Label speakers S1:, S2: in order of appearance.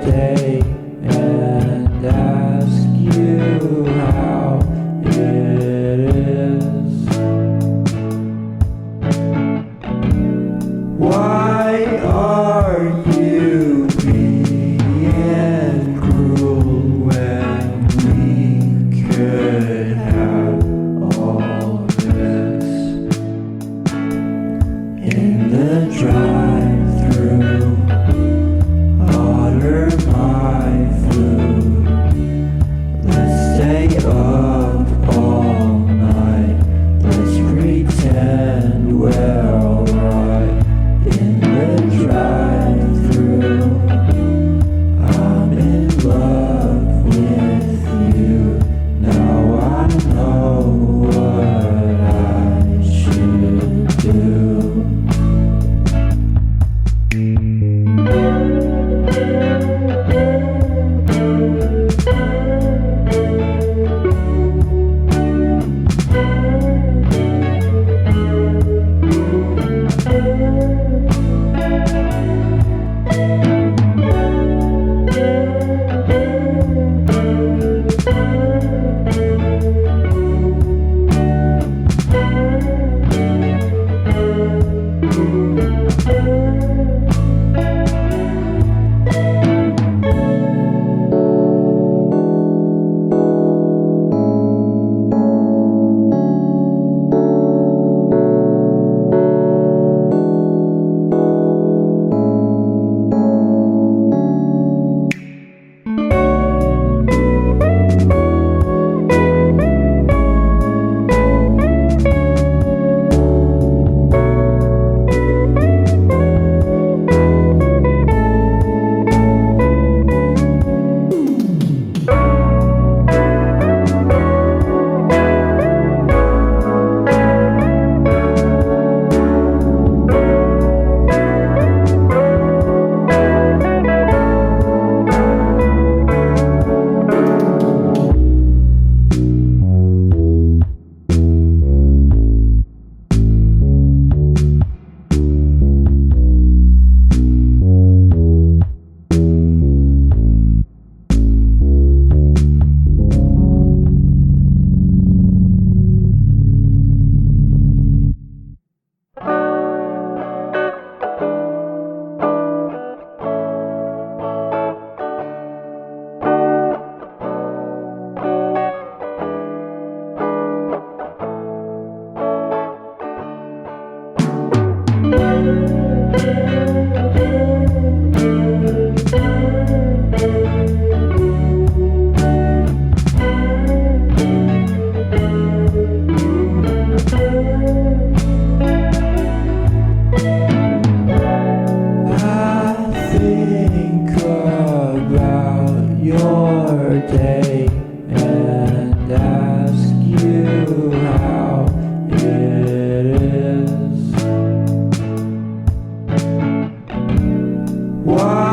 S1: day and ask you how it is. Why are you being cruel when we could have all this? In the drive-thru, order my food. Let's stay up all night. Let's pretend we're alright. In the drive-thru, I'm in love with you. Now I know what I should do. Your day and ask you how it is. Why